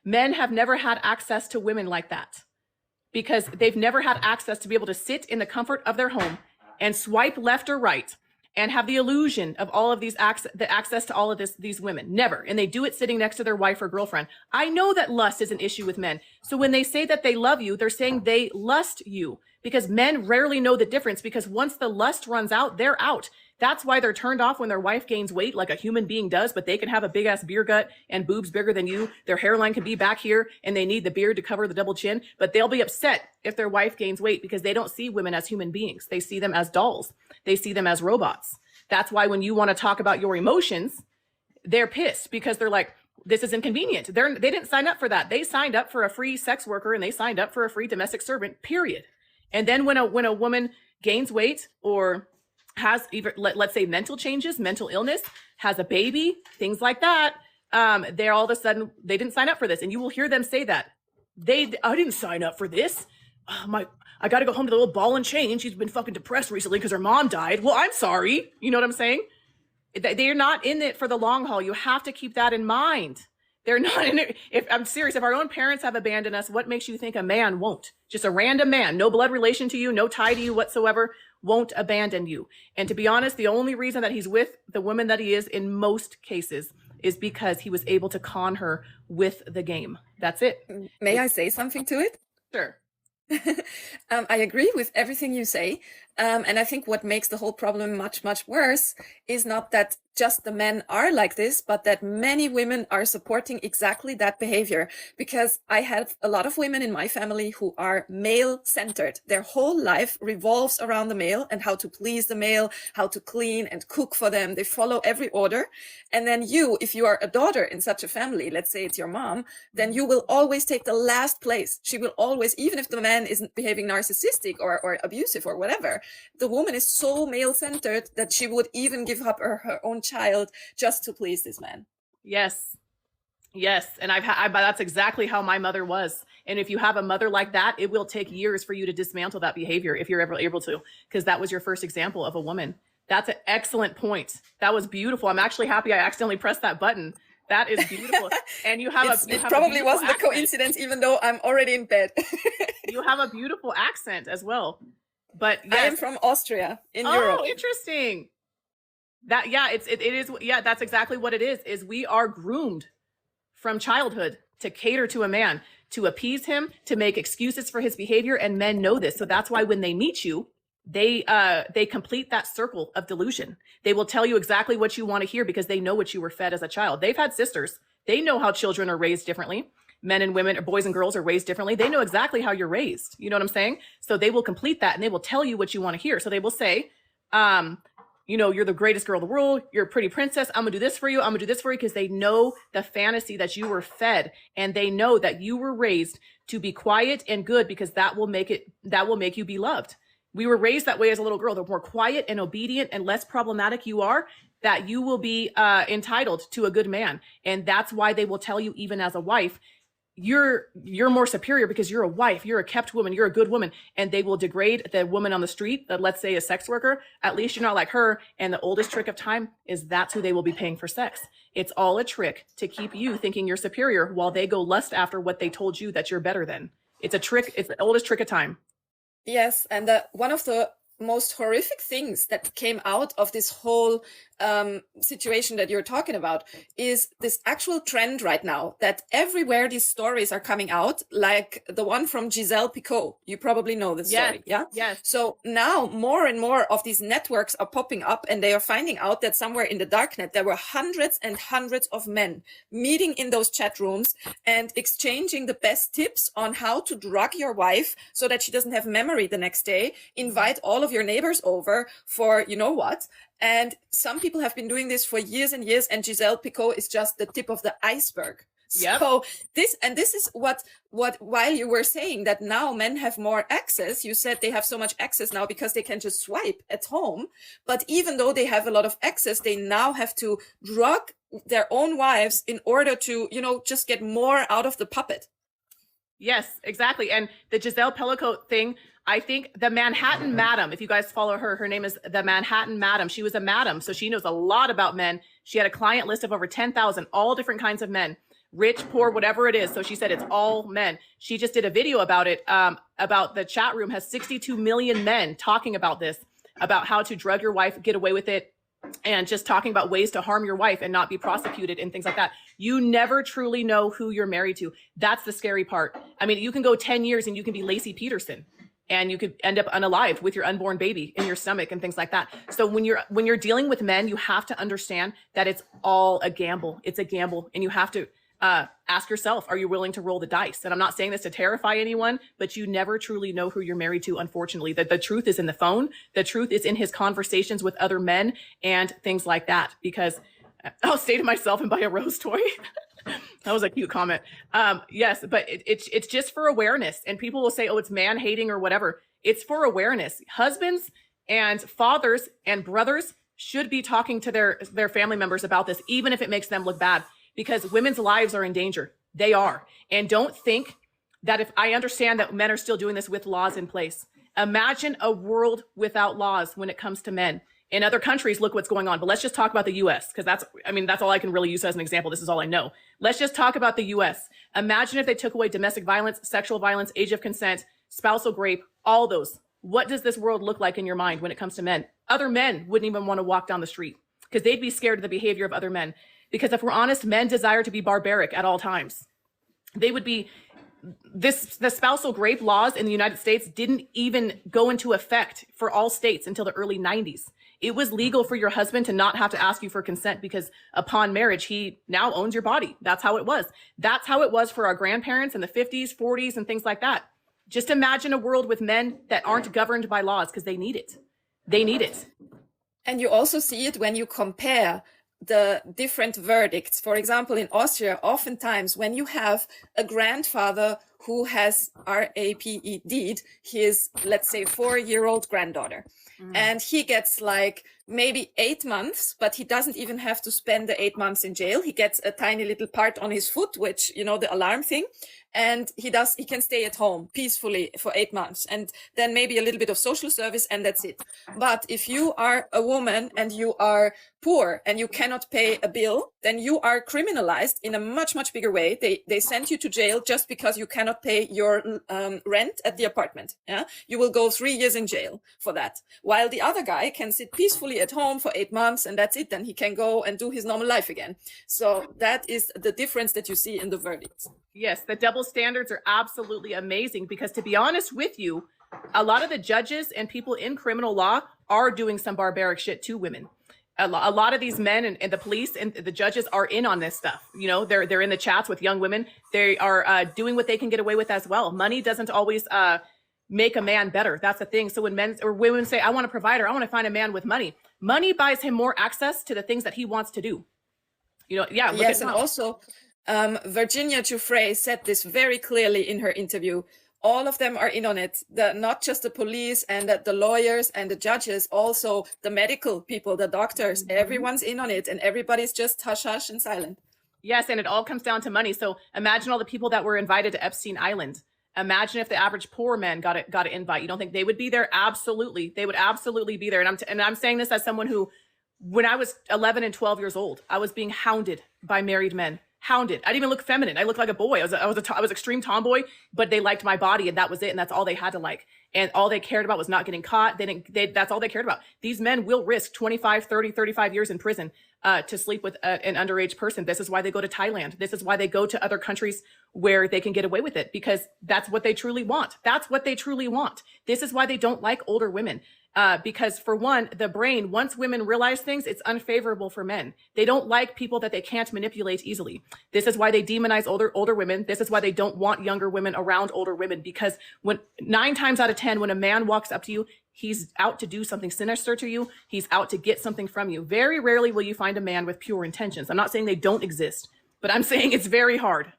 Men have never had access to women like that because they've never had access to be able to sit in the comfort of their home and swipe left or right and have the illusion of all of the access to all of these women. Never. And they do it sitting next to their wife or girlfriend. I know that lust is an issue with men. So when they say that they love you, they're saying they lust you, because men rarely know the difference, because once the lust runs out, they're out. That's why they're turned off when their wife gains weight like a human being does, but they can have a big ass beer gut and boobs bigger than you. Their hairline can be back here and they need the beard to cover the double chin, but they'll be upset if their wife gains weight because they don't see women as human beings. They see them as dolls. They see them as robots. That's why when you want to talk about your emotions, they're pissed because they're like, this is inconvenient. They didn't sign up for that. They signed up for a free sex worker and they signed up for a free domestic servant, period. And then when a woman gains weight or has either, let's say, mental changes, mental illness, has a baby, things like that, they're all of a sudden, they didn't sign up for this. And you will hear them say that. I didn't sign up for this. I got to go home to the little ball and chain. She's been fucking depressed recently because her mom died. Well, I'm sorry. You know what I'm saying? They're not in it for the long haul. You have to keep that in mind. They're not in it. If I'm serious, if our own parents have abandoned us, what makes you think a man won't? Just a random man, no blood relation to you, no tie to you whatsoever, won't abandon you. And to be honest, the only reason that he's with the woman that he is in most cases is because he was able to con her with the game. That's it. May I say something to it? Sure. I agree with everything you say. And I think what makes the whole problem much, much worse is not that just the men are like this, but that many women are supporting exactly that behavior. Because I have a lot of women in my family who are male-centered. Their whole life revolves around the male and how to please the male, how to clean and cook for them. They follow every order. And then you, if you are a daughter in such a family, let's say it's your mom, then you will always take the last place. She will always, even if the man isn't behaving narcissistic or abusive or whatever, the woman is so male-centered that she would even give up her own child just to please this man. Yes. Yes. And that's exactly how my mother was. And if you have a mother like that, it will take years for you to dismantle that behavior if you're ever able to, because that was your first example of a woman. That's an excellent point. That was beautiful. I'm actually happy I accidentally pressed that button. That is beautiful. And you have it probably wasn't accent. A coincidence, even though I'm already in bed. You have a beautiful accent as well. But yes. I am from Austria in Europe. Oh, interesting. That, yeah, it is. Yeah, that's exactly what it is we are groomed from childhood to cater to a man, to appease him, to make excuses for his behavior. And men know this. So that's why when they meet you, they complete that circle of delusion. They will tell you exactly what you want to hear because they know what you were fed as a child. They've had sisters. They know how children are raised differently. Men and women, or boys and girls, are raised differently. They know exactly how you're raised. You know what I'm saying? So they will complete that and they will tell you what you want to hear. So they will say, you're the greatest girl in the world. You're a pretty princess. I'm gonna do this for you. I'm gonna do this for you, because they know the fantasy that you were fed, and they know that you were raised to be quiet and good, because that will make you be loved. We were raised that way as a little girl. The more quiet and obedient and less problematic you are, that you will be entitled to a good man. And that's why they will tell you, even as a wife, you're more superior because you're a wife, you're a kept woman, you're a good woman. And they will degrade the woman on the street, that, let's say, a sex worker. At least you're not like her. And the oldest trick of time is that's who they will be paying for sex. It's all a trick to keep you thinking you're superior while they go lust after what they told you that you're better than. It's a trick. It's the oldest trick of time. Yes. And one of the most horrific things that came out of this whole situation that you're talking about is this actual trend right now, that everywhere these stories are coming out, like the one from Giselle Picot. You probably know the story. Yeah. Yes. So now more and more of these networks are popping up, and they are finding out that somewhere in the darknet, there were hundreds and hundreds of men meeting in those chat rooms and exchanging the best tips on how to drug your wife so that she doesn't have memory the next day. Invite all of your neighbors over for, you know what? And some people have been doing this for years and years, and Giselle Picot is just the tip of the iceberg. Yep. So this is what while you were saying that now men have more access, you said they have so much access now because they can just swipe at home. But even though they have a lot of access, they now have to drug their own wives in order to, just get more out of the puppet. Yes, exactly. And the Giselle Picot thing, I think the Manhattan Madam, if you guys follow her name is the Manhattan Madam. She was a madam, so she knows a lot about men. She had a client list of over 10,000, all different kinds of men. rich, poor, whatever it is. So she said it's all men. She just did a video about it, about the chat room has 62 million men talking about this, about how to drug your wife, get away with it, and just talking about ways to harm your wife and not be prosecuted and things like that. You never truly know who you're married to. That's the scary part. I mean, you can go 10 years and you can be Lacey Peterson, and you could end up unalived with your unborn baby in your stomach and things like that. So when you're dealing with men, you have to understand that it's all a gamble. It's a gamble, and you have to ask yourself, are you willing to roll the dice? And I'm not saying this to terrify anyone, but you never truly know who you're married to, unfortunately. That the truth is in the phone. The truth is in his conversations with other men and things like that. Because I'll stay to myself and buy a rose toy. That was a cute comment. Yes, but it's just for awareness. And people will say, oh, it's man hating or whatever. It's for awareness. Husbands and fathers and brothers should be talking to their family members about this, even if it makes them look bad, because women's lives are in danger. They are. And don't think that, if I understand that men are still doing this with laws in place. Imagine a world without laws when it comes to men. In other countries, look what's going on. But let's just talk about the US, because that's all I can really use as an example. This is all I know. Let's just talk about the US. Imagine if they took away domestic violence, sexual violence, age of consent, spousal rape, all those. What does this world look like in your mind when it comes to men? Other men wouldn't even want to walk down the street because they'd be scared of the behavior of other men. Because if we're honest, men desire to be barbaric at all times. They would be, the spousal rape laws in the United States didn't even go into effect for all states until the early 90s. It was legal for your husband to not have to ask you for consent because upon marriage, he now owns your body. That's how it was. That's how it was for our grandparents in the 50s, 40s, and things like that. Just imagine a world with men that aren't governed by laws because they need it. They need it. And you also see it when you compare the different verdicts. For example, in Austria, oftentimes when you have a grandfather who has RAPE'd his, let's say, 4-year-old granddaughter, and he gets like maybe 8 months, but he doesn't even have to spend the 8 months in jail. He gets a tiny little part on his foot, which, you know, the alarm thing. And he can stay at home peacefully for 8 months, and then maybe a little bit of social service, and that's it. But if you are a woman and you are poor and you cannot pay a bill, then you are criminalized in a much, much bigger way. They send you to jail just because you cannot pay your rent at the apartment. Yeah, you will go 3 years in jail for that. While the other guy can sit peacefully at home for 8 months, and that's it. Then he can go and do his normal life again. So that is the difference that you see in the verdicts. Yes, the double standards are absolutely amazing, because to be honest with you, a lot of the judges and people in criminal law are doing some barbaric shit to women. A lot of these men and the police and the judges are in on this stuff. You know, they're in the chats with young women. They are doing what they can get away with as well. Money doesn't always make a man better. That's the thing. So when men or women say, I want a provider, I want to find a man with money, money buys him more access to the things that he wants to do. You know, yeah. Yes, and also Virginia Giuffre said this very clearly in her interview. All of them are in on it. Not just the police and the lawyers and the judges, also the medical people, the doctors, everyone's in on it, and everybody's just hush hush and silent. Yes, and it all comes down to money. So imagine all the people that were invited to Epstein Island. Imagine if the average poor man got an invite. You don't think they would be there? Absolutely. They would absolutely be there. And I'm saying this as someone who, when I was 11 and 12 years old, I was being hounded by married men. Hounded. I didn't even look feminine. I looked like a boy. I was extreme tomboy, but they liked my body, and that was it. And that's all they had to like. And all they cared about was not getting caught. That's all they cared about. These men will risk 25, 30, 35 years in prison to sleep with an underage person. This is why they go to Thailand. This is why they go to other countries where they can get away with it, because that's what they truly want. That's what they truly want. This is why they don't like older women. Because for one, the brain, once women realize things, it's unfavorable for men. They don't like people that they can't manipulate easily. This is why they demonize older women. This is why they don't want younger women around older women, because when 9 times out of 10, when a man walks up to you, he's out to do something sinister to you. He's out to get something from you. Very rarely will you find a man with pure intentions. I'm not saying they don't exist, but I'm saying it's very hard.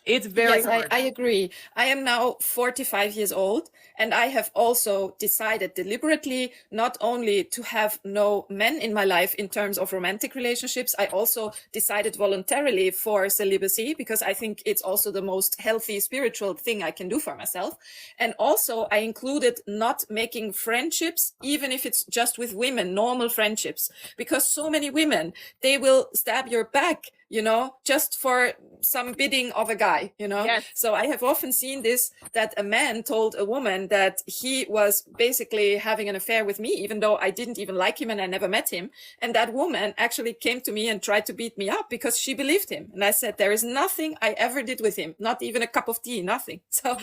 It's very hard. I agree. I am now 45 years old, and I have also decided deliberately not only to have no men in my life in terms of romantic relationships. I also decided voluntarily for celibacy, because I think it's also the most healthy spiritual thing I can do for myself. And also I included not making friendships, even if it's just with women, normal friendships, because so many women, they will stab your back just for some bidding of a guy, Yes. So I have often seen this, that a man told a woman that he was basically having an affair with me, even though I didn't even like him and I never met him. And that woman actually came to me and tried to beat me up because she believed him. And I said, there is nothing I ever did with him, not even a cup of tea, nothing. So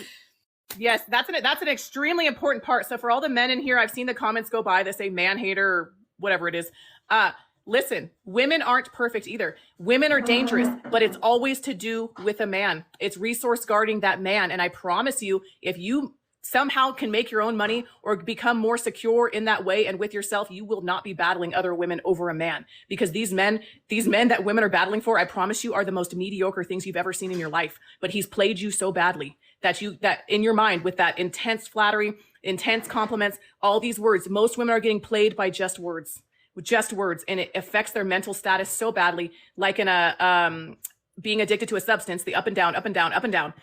yes, that's an extremely important part. So for all the men in here, I've seen the comments go by that say man hater or whatever it is. Listen, women aren't perfect either. Women are dangerous, but it's always to do with a man. It's resource guarding that man. And I promise you, if you somehow can make your own money or become more secure in that way and with yourself, you will not be battling other women over a man, because these men that women are battling for, I promise you, are the most mediocre things you've ever seen in your life. But he's played you so badly that in your mind, with that intense flattery, intense compliments, all these words, most women are getting played by just words. With just words, and it affects their mental status so badly, like in a being addicted to a substance, the up and down, up and down, up and down,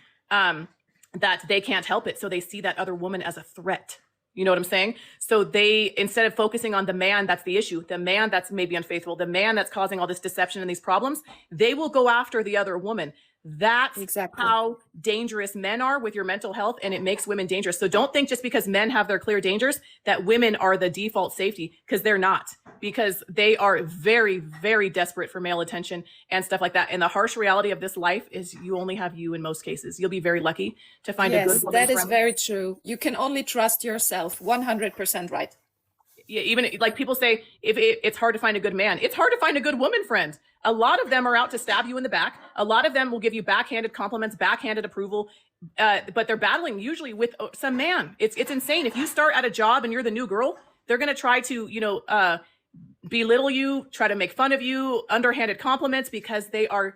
that they can't help it. So they see that other woman as a threat. You know what I'm saying? So they, instead of focusing on the man that's the issue, the man that's maybe unfaithful, the man that's causing all this deception and these problems, they will go after the other woman. That's exactly how dangerous men are with your mental health, and it makes women dangerous. So don't think just because men have their clear dangers that women are the default safety, because they're not, because they are very, very desperate for male attention and stuff like that. And the harsh reality of this life is you only have you in most cases. You'll be very lucky to find a good woman. That is very true. You can only trust yourself. 100% right. Yeah, even like people say, if it's hard to find a good man, it's hard to find a good woman friend. A lot of them are out to stab you in the back. A lot of them will give you backhanded compliments, backhanded approval, but they're battling usually with some man. It's insane. If you start at a job and you're the new girl, they're going to try to, belittle you, try to make fun of you, underhanded compliments, because they are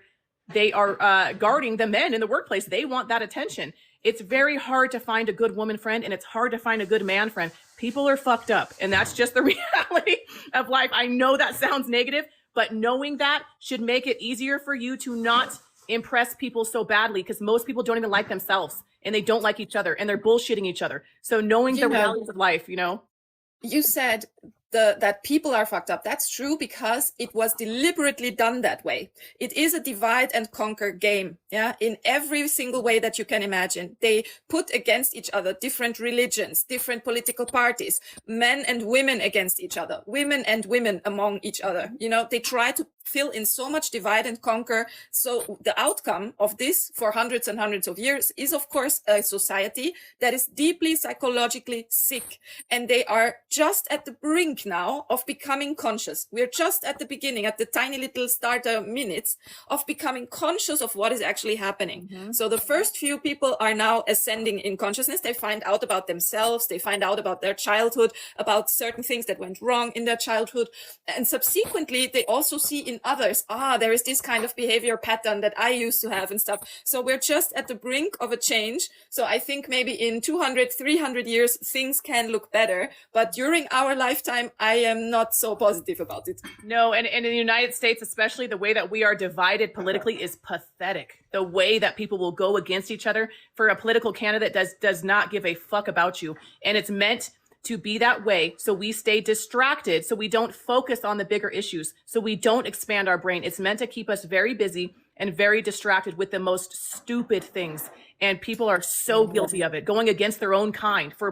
guarding the men in the workplace. They want that attention. It's very hard to find a good woman friend, and it's hard to find a good man friend. People are fucked up, and that's just the reality of life. I know that sounds negative, but knowing that should make it easier for you to not impress people so badly, because most people don't even like themselves, and they don't like each other, and they're bullshitting each other. So knowing the realities of life, You said that people are fucked up. That's true, because it was deliberately done that way. It is a divide and conquer game. Yeah. In every single way that you can imagine, they put against each other different religions, different political parties, men and women against each other, women and women among each other. They try to fill in so much divide and conquer. So the outcome of this for hundreds and hundreds of years is, of course, a society that is deeply psychologically sick. And they are just at the brink now of becoming conscious. We're just at the beginning, at the tiny little starter minutes of becoming conscious of what is actually happening. Mm-hmm. So the first few people are now ascending in consciousness. They find out about themselves. They find out about their childhood, about certain things that went wrong in their childhood. And subsequently, they also see in others, there is this kind of behavior pattern that I used to have and stuff. So we're just at the brink of a change. So I think maybe in 200, 300 years, things can look better. But during our lifetime, I am not so positive about it. No, and in the United States, especially, the way that we are divided politically is pathetic. The way that people will go against each other for a political candidate does not give a fuck about you. And it's meant to be that way so we stay distracted, so we don't focus on the bigger issues, so we don't expand our brain. It's meant to keep us very busy and very distracted with the most stupid things. And people are so guilty of it, going against their own kind for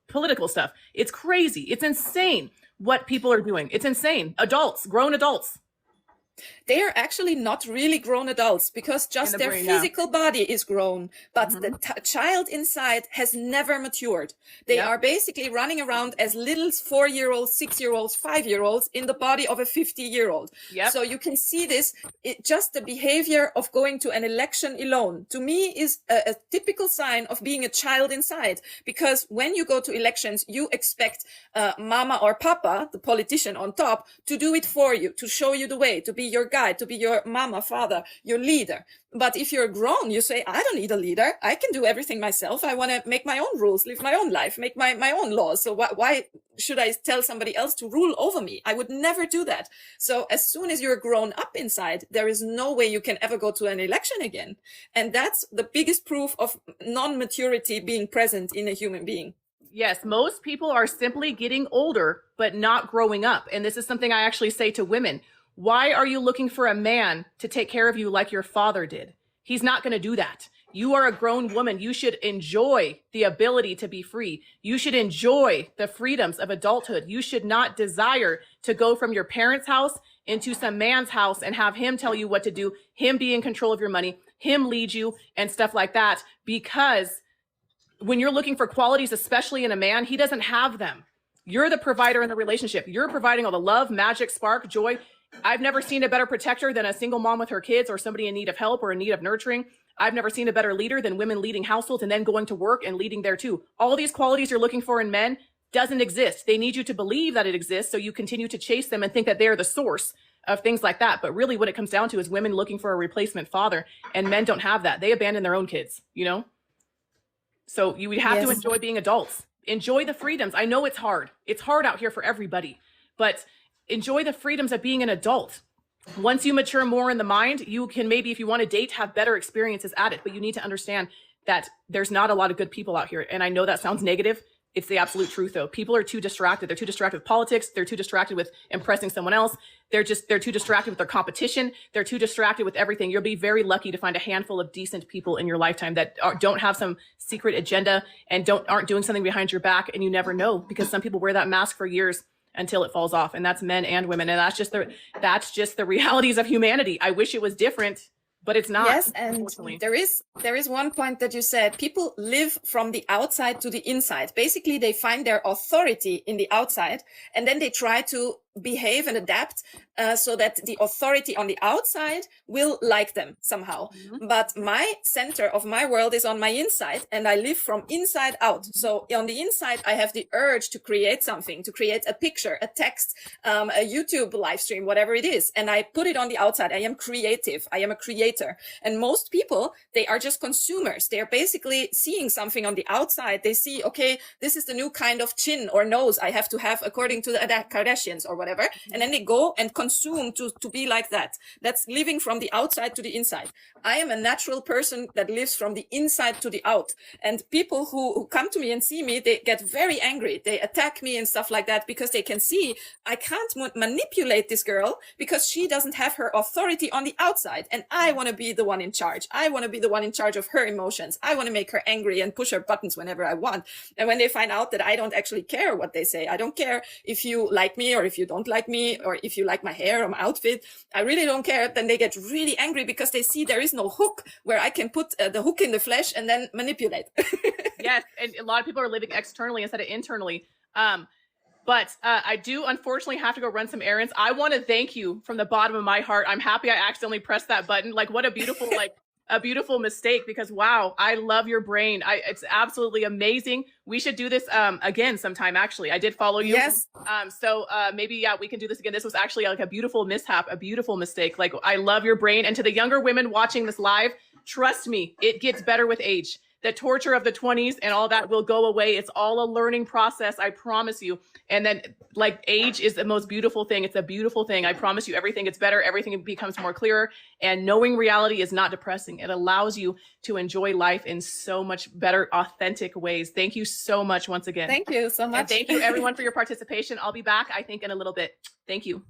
political stuff. It's crazy. It's insane what people are doing. It's insane. Adults, grown adults. They are actually not really grown adults, because just their physical body is grown, but the child inside has never matured. They are basically running around as little 4-year-olds, 6-year-olds, 5-year-olds in the body of a 50-year-old. So you can see this, just the behavior of going to an election alone, to me, is a typical sign of being a child inside. Because when you go to elections, you expect mama or papa, the politician on top, to do it for you, to show you the way, to be your guide, to be your mama, father, your leader. But if you're grown, you say, I don't need a leader. I can do everything myself. I want to make my own rules, live my own life, make my own laws. So why should I tell somebody else to rule over me? I would never do that. So as soon as you're grown up inside, there is no way you can ever go to an election again. And that's the biggest proof of non-maturity being present in a human being. Yes, most people are simply getting older, but not growing up. And this is something I actually say to women. Why are you looking for a man to take care of you like your father did? He's not going to do that. You are a grown woman. You should enjoy the ability to be free. You should enjoy the freedoms of adulthood. You should not desire to go from your parents' house into some man's house and have him tell you what to do, him be in control of your money, him lead you and stuff like that. Because when you're looking for qualities, especially in a man, he doesn't have them. You're the provider in the relationship. You're providing all the love, magic, spark, joy. I've never seen a better protector than a single mom with her kids or somebody in need of help or in need of nurturing. I've never seen a better leader than women leading households and then going to work and leading there too. All these qualities you're looking for in men doesn't exist. They need you to believe that it exists, so you continue to chase them and think that they're the source of things like that. But really what it comes down to is women looking for a replacement father, and men don't have that. They abandon their own kids, you know? So you would have to enjoy being adults. Enjoy the freedoms. I know it's hard. It's hard out here for everybody, but enjoy the freedoms of being an adult. Once you mature more in the mind, you can maybe, if you want to date, have better experiences at it. But you need to understand that there's not a lot of good people out here. And I know that sounds negative. It's the absolute truth, though. People are too distracted. They're too distracted with politics. They're too distracted with impressing someone else. They're too distracted with their competition. They're too distracted with everything. You'll be very lucky to find a handful of decent people in your lifetime that don't have some secret agenda and aren't doing something behind your back. And you never know, because some people wear that mask for years until it falls off. And that's men and women. And that's just the realities of humanity. I wish it was different, but it's not. Yes, and there is one point that you said, people live from the outside to the inside. Basically, they find their authority in the outside, and then they try to behave and adapt so that the authority on the outside will like them somehow. But my center of my world is on my inside, and I live from inside out. So on the inside, I have the urge to create something, to create a picture, a text, a YouTube live stream, whatever it is. And I put it on the outside. I am creative. I am a creator. And most people, they are just consumers. They are basically seeing something on the outside. They see, okay, this is the new kind of chin or nose I have to have according to the Kardashians or whatever. And then they go and consume to be like that. That's living from the outside to the inside. I am a natural person that lives from the inside to the out. And people who come to me and see me, they get very angry. They attack me and stuff like that because they can see I can't manipulate this girl because she doesn't have her authority on the outside. And I want to be the one in charge. I want to be the one in charge of her emotions. I want to make her angry and push her buttons whenever I want. And when they find out that I don't actually care what they say, I don't care if you like me or if you don't like me, or if you like my hair or my outfit, I really don't care. Then they get really angry because they see there is no hook where I can put the hook in the flesh and then manipulate. Yes, and a lot of people are living externally instead of internally. But I do unfortunately have to go run some errands. I want to thank you from the bottom of my heart. I'm happy I accidentally pressed that button. Like, what a beautiful, a beautiful mistake, because wow, I love your brain. It's absolutely amazing. We should do this again sometime. Actually, I did follow you. Yes. So maybe, we can do this again. This was actually like a beautiful mishap, a beautiful mistake. Like, I love your brain. And to the younger women watching this live, trust me, it gets better with age. The torture of the 20s and all that will go away. It's all a learning process, I promise you. And then, like, age is the most beautiful thing. It's a beautiful thing. I promise you, everything gets better. Everything becomes more clearer. And knowing reality is not depressing. It allows you to enjoy life in so much better, authentic ways. Thank you so much once again. Thank you so much. And thank you, everyone, for your participation. I'll be back, I think, in a little bit. Thank you.